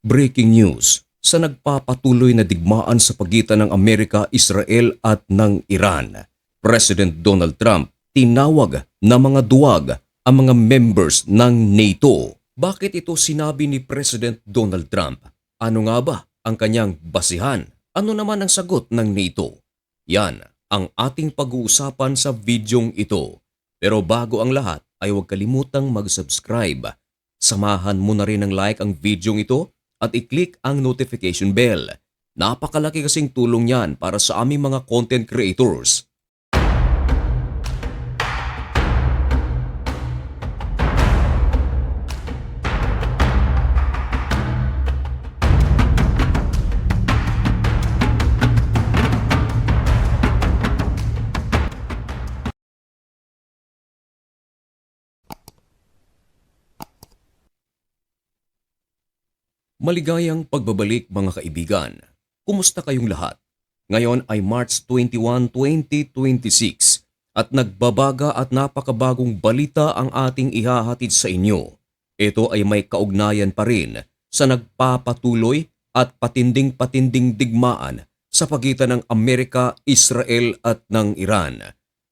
Breaking news, sa nagpapatuloy na digmaan sa pagitan ng Amerika, Israel at ng Iran, President Donald Trump tinawag na mga duwag ang mga members ng NATO. Bakit ito sinabi ni President Donald Trump? Ano nga ba ang kanyang basihan? Ano naman ang sagot ng NATO? Yan ang ating pag-uusapan sa videong ito. Pero bago ang lahat ay huwag kalimutang mag-subscribe. Samahan mo na rin ng like ang videong ito at i-click ang notification bell. Napakalaki kasing tulong yan para sa aming mga content creators. Maligayang pagbabalik mga kaibigan. Kumusta kayong lahat? Ngayon ay March 21, 2026 at nagbabaga at napakabagong balita ang ating ihahatid sa inyo. Ito ay may kaugnayan pa rin sa nagpapatuloy at patinding-patinding digmaan sa pagitan ng Amerika, Israel at ng Iran.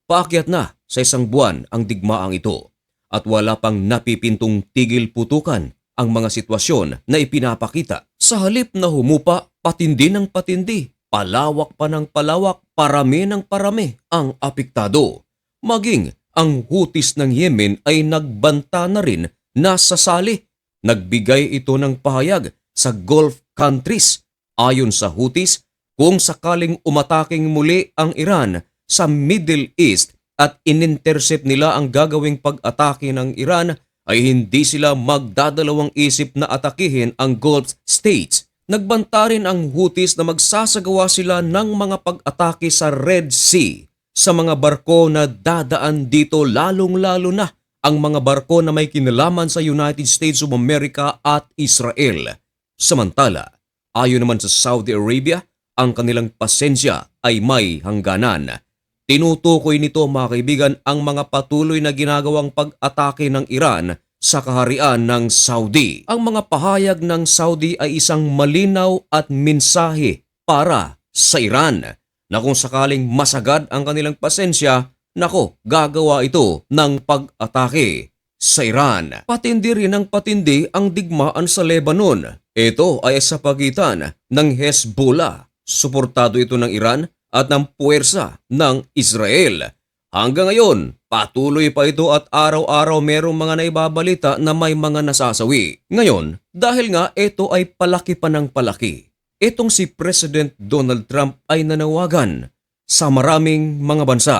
Paakyat na sa isang buwan ang digmaang ito at wala pang napipintong tigil putukan ang mga sitwasyon na ipinapakita. Sa halip na humupa, patindi ng patindi, palawak pa ng palawak, parami ng parami ang apektado. Maging ang Houthis ng Yemen ay nagbanta na rin na sasali. Nagbigay ito ng pahayag sa Gulf countries. Ayon sa Houthis, kung sakaling umataking muli ang Iran sa Middle East at inintercept nila ang gagawing pag-atake ng Iran, ay hindi sila magdadalawang isip na atakihin ang Gulf states. Nagbanta rin ang Houthis na magsasagawa sila ng mga pag-atake sa Red Sea sa mga barko na dadaan dito, lalong-lalo na ang mga barko na may kinalaman sa United States of America at Israel. Samantala, ayon naman sa Saudi Arabia, ang kanilang pasensya ay may hangganan. Tinutukoy nito mga kaibigan ang mga patuloy na ginagawang pag-atake ng Iran sa kaharian ng Saudi. Ang mga pahayag ng Saudi ay isang malinaw at mensahe para sa Iran na kung sakaling masagad ang kanilang pasensya, nako, gagawa ito ng pag-atake sa Iran. Patindi rin ng patindi ang digmaan sa Lebanon. Ito ay sa pagitan ng Hezbollah. Suportado ito ng Iran at ng puwersa ng Israel. Hanggang ngayon, patuloy pa ito at araw-araw merong mga naibabalita na may mga nasasawi. Ngayon, dahil nga ito ay palaki pa ng palaki, itong si President Donald Trump ay nanawagan sa maraming mga bansa.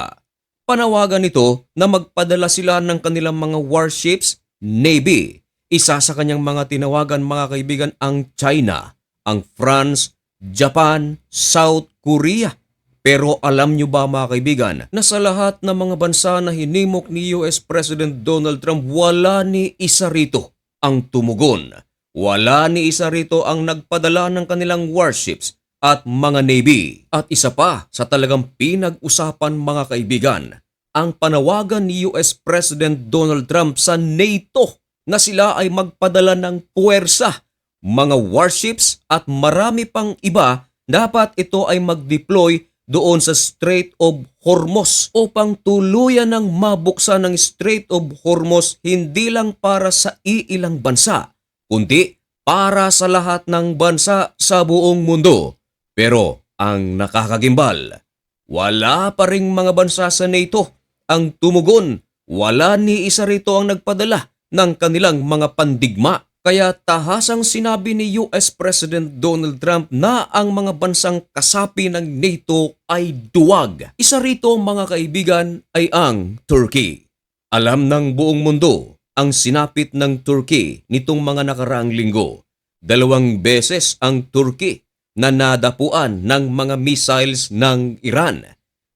Panawagan nito na magpadala sila ng kanilang mga warships, Navy. Isa sa kanyang mga tinawagan mga kaibigan ang China, ang France, Japan, South Korea. Pero alam nyo ba mga kaibigan na sa lahat ng mga bansa na hinimok ni US President Donald Trump, wala ni isa rito ang tumugon. Wala ni isa rito ang nagpadala ng kanilang warships at mga navy. At isa pa sa talagang pinag-usapan mga kaibigan, ang panawagan ni US President Donald Trump sa NATO na sila ay magpadala ng puwersa, mga warships at marami pang iba. Dapat ito ay mag-deploy doon sa Strait of Hormuz upang tuluyan ng mabuksan ng Strait of Hormuz hindi lang para sa iilang bansa, kundi para sa lahat ng bansa sa buong mundo. Pero ang nakakagimbal, wala pa ring mga bansa sa NATO ang tumugon. Wala ni isa rito ang nagpadala ng kanilang mga pandigma. Kaya tahasang sinabi ni US President Donald Trump na ang mga bansang kasapi ng NATO ay duwag. Isa rito mga kaibigan ay ang Turkey. Alam ng buong mundo ang sinapit ng Turkey nitong mga nakaraang linggo. 2 beses ang Turkey na nadapuan ng mga missiles ng Iran.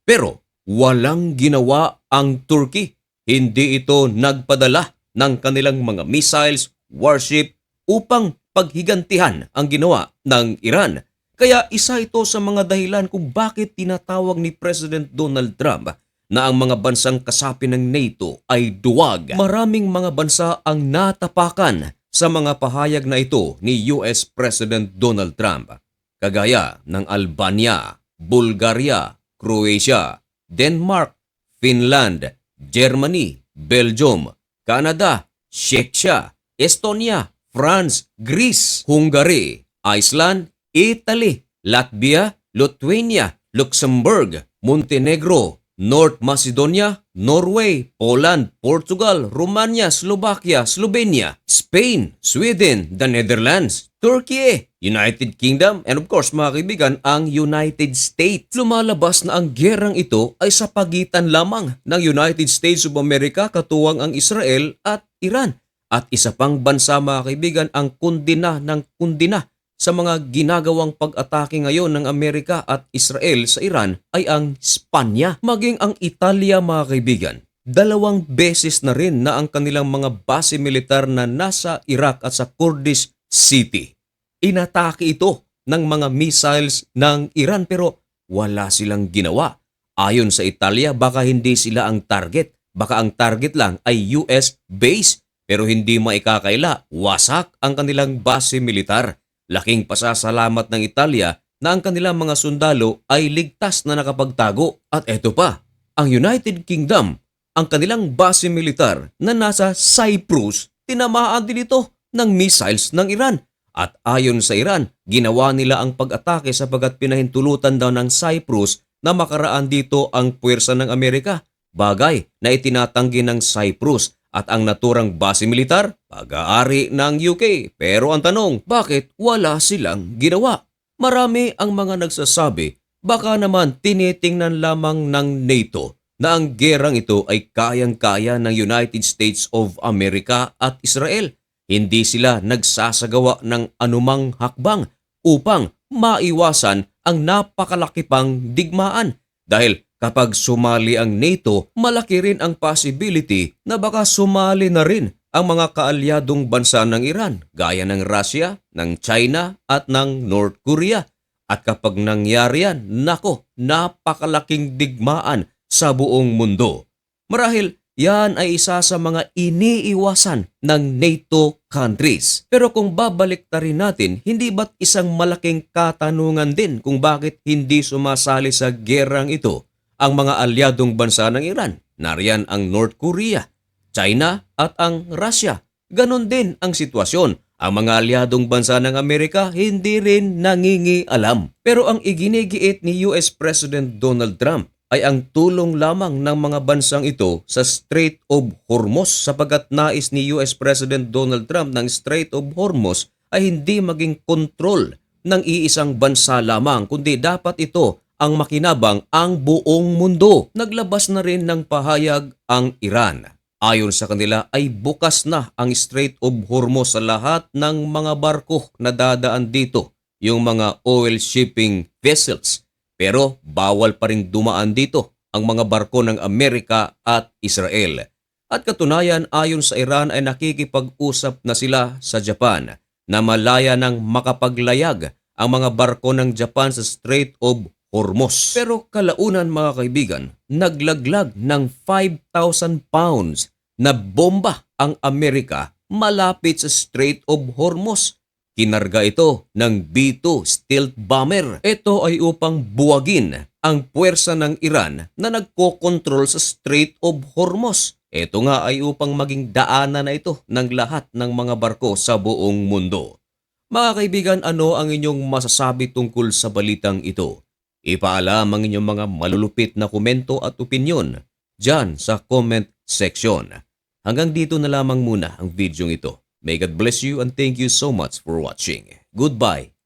Pero walang ginawa ang Turkey. Hindi ito nagpadala ng kanilang mga missiles, warship upang paghigantihan ang ginawa ng Iran. Kaya isa ito sa mga dahilan kung bakit tinatawag ni President Donald Trump na ang mga bansang kasapi ng NATO ay duwag. Maraming mga bansa ang natapakan sa mga pahayag na ito ni US President Donald Trump, kagaya ng Albania, Bulgaria, Croatia, Denmark, Finland, Germany, Belgium, Canada, Czechia, Estonia, France, Greece, Hungary, Iceland, Italy, Latvia, Lithuania, Luxembourg, Montenegro, North Macedonia, Norway, Poland, Portugal, Romania, Slovakia, Slovenia, Spain, Sweden, the Netherlands, Turkey, United Kingdom, and of course mga kaibigan, ang United States. Lumalabas na ang gerang ito ay sa pagitan lamang ng United States of America katuwang ang Israel at Iran. At isa pang bansa mga kaibigan ang kundina ng kundina sa mga ginagawang pag-atake ngayon ng Amerika at Israel sa Iran ay ang Spanya. Maging ang Italia mga kaibigan, 2 beses na rin na ang kanilang mga base militar na nasa Iraq at sa Kurdish City. Inatake ito ng mga missiles ng Iran pero wala silang ginawa. Ayon sa Italia, baka hindi sila ang target. Baka ang target lang ay US base pero hindi maikakaila. Wasak ang kanilang base militar. Laking pasasalamat ng Italia na ang kanilang mga sundalo ay ligtas na nakapagtago. At eto pa, ang United Kingdom, ang kanilang base militar na nasa Cyprus, tinamaan din ito ng missiles ng Iran. At ayon sa Iran, ginawa nila ang pag-atake sapagat pinahintulutan daw ng Cyprus na makaraan dito ang puwersa ng Amerika. Bagay na itinatanggi ng Cyprus. At ang naturang base militar, pag-aari ng UK. Pero ang tanong, bakit wala silang ginawa? Marami ang mga nagsasabi, baka naman tinitingnan lamang ng NATO na ang gerang ito ay kayang-kaya ng United States of America at Israel. Hindi sila nagsasagawa ng anumang hakbang upang maiwasan ang napakalaki pang digmaan. Dahil kapag sumali ang NATO, malaki rin ang possibility na baka sumali na rin ang mga kaalyadong bansa ng Iran gaya ng Russia, ng China at ng North Korea. At kapag nangyari yan, nako, napakalaking digmaan sa buong mundo. Marahil yan ay isa sa mga iniiwasan ng NATO countries. Pero kung babaliktarin natin, hindi ba't isang malaking katanungan din kung bakit hindi sumasali sa gerang ito ang mga alyadong bansa ng Iran? Nariyan ang North Korea, China at ang Russia. Ganon din ang sitwasyon. Ang mga alyadong bansa ng Amerika hindi rin nangingialam. Pero ang iginigiit ni US President Donald Trump ay ang tulong lamang ng mga bansang ito sa Strait of Hormuz sapagat nais ni US President Donald Trump ng Strait of Hormuz ay hindi maging kontrol ng iisang bansa lamang kundi dapat ito ang makinabang ang buong mundo. Naglabas na rin ng pahayag ang Iran. Ayon sa kanila ay bukas na ang Strait of Hormuz sa lahat ng mga barko na dadaan dito, yung mga oil shipping vessels. Pero bawal pa rin dumaan dito ang mga barko ng Amerika at Israel. At katunayan ayon sa Iran ay nakikipag-usap na sila sa Japan na malaya ng makapaglayag ang mga barko ng Japan sa Strait of Hormuz. Pero kalaunan mga kaibigan, naglaglag ng 5,000 pounds na bomba ang Amerika malapit sa Strait of Hormuz. Kinarga ito ng B-2 stealth bomber. Ito ay upang buwagin ang puwersa ng Iran na nagkokontrol sa Strait of Hormuz. Ito nga ay upang maging daanan na ito ng lahat ng mga barko sa buong mundo. Mga kaibigan, ano ang inyong masasabi tungkol sa balitang ito? Ipaalam ang inyong mga malulupit na komento at opinyon dyan sa comment section. Hanggang dito na lamang muna ang video ito. May God bless you and thank you so much for watching. Goodbye.